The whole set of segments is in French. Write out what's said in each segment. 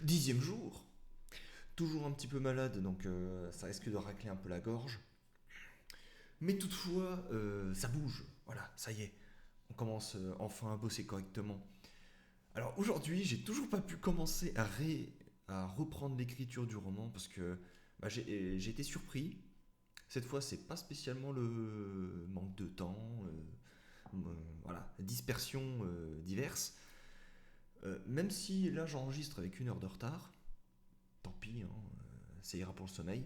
10e jour. Toujours un petit peu malade, donc ça risque de racler un peu la gorge. Mais toutefois, ça bouge. Voilà, ça y est. On commence enfin à bosser correctement. Alors aujourd'hui, j'ai toujours pas pu commencer à reprendre l'écriture du roman parce que j'ai été surpris. Cette fois, c'est pas spécialement le manque de temps, voilà, dispersion diverses. Même si là j'enregistre avec 1 heure de retard, tant pis, hein, ça ira pour le sommeil.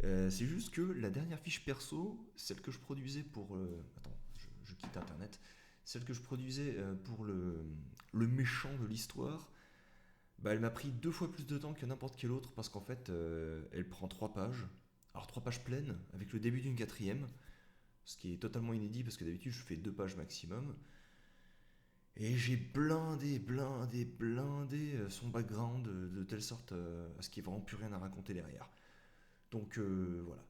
C'est juste que la dernière fiche perso, celle que je produisais pour. Attends, je quitte internet. Celle que je produisais pour le méchant de l'histoire, bah, elle m'a pris 2 fois plus de temps que n'importe quelle autre parce qu'en fait, elle prend 3 pages. Alors 3 pages pleines avec le début d'une quatrième, ce qui est totalement inédit parce que d'habitude je fais 2 pages maximum. Et j'ai blindé son background de telle sorte à ce qu'il n'y ait vraiment plus rien à raconter derrière. Donc voilà.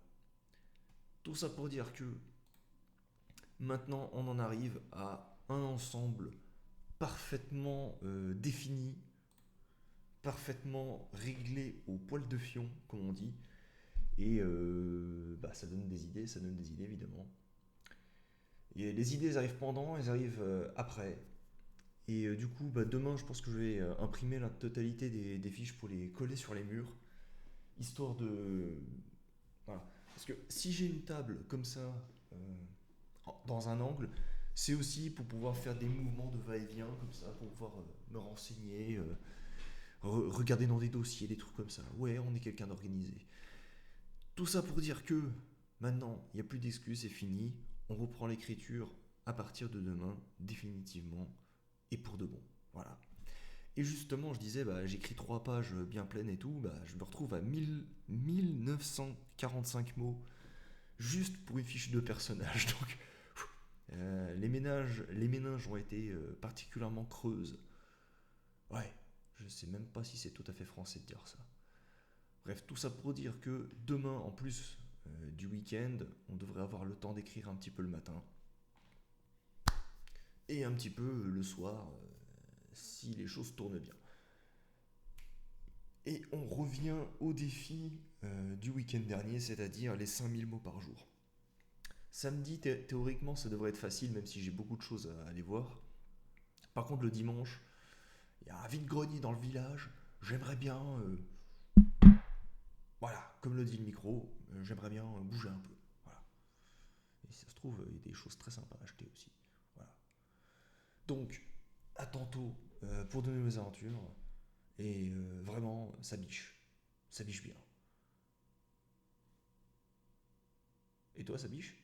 Tout ça pour dire que maintenant on en arrive à un ensemble parfaitement défini, parfaitement réglé au poil de fion, comme on dit. Et bah, ça donne des idées évidemment. Et les idées elles arrivent pendant, elles arrivent après. Et du coup, bah, demain, je pense que je vais imprimer la totalité des fiches pour les coller sur les murs, histoire de. Voilà. Parce que si j'ai une table comme ça, euh, dans un angle, c'est aussi pour pouvoir faire des mouvements de va-et-vient, comme ça, pour pouvoir me renseigner, regarder dans des dossiers, des trucs comme ça. Ouais, on est quelqu'un d'organisé. Tout ça pour dire que maintenant, il n'y a plus d'excuses, c'est fini. On reprend l'écriture à partir de demain, définitivement, et pour de bon. Voilà. Et justement, je disais, bah, j'écris 3 pages bien pleines et tout, bah, je me retrouve à 1945 mots juste pour une fiche de personnage. Donc, les méninges ont été particulièrement creuses. Ouais, je sais même pas si c'est tout à fait français de dire ça. Bref, tout ça pour dire que demain, en plus du week-end, on devrait avoir le temps d'écrire un petit peu le matin et un petit peu le soir, si les choses tournent bien. Et on revient au défi du week-end dernier, c'est-à-dire les 5 000 mots par jour. Samedi, théoriquement, ça devrait être facile, même si j'ai beaucoup de choses à aller voir. Par contre, le dimanche, il y a un vide-grenier dans le village. J'aimerais bien, voilà, comme le dit le micro, j'aimerais bien bouger un peu. Voilà. Et si ça se trouve, il y a des choses très sympas à acheter aussi. Voilà. Donc, à tantôt pour de nouvelles aventures. Et vraiment, ça biche. Ça biche bien. Et toi, ça biche?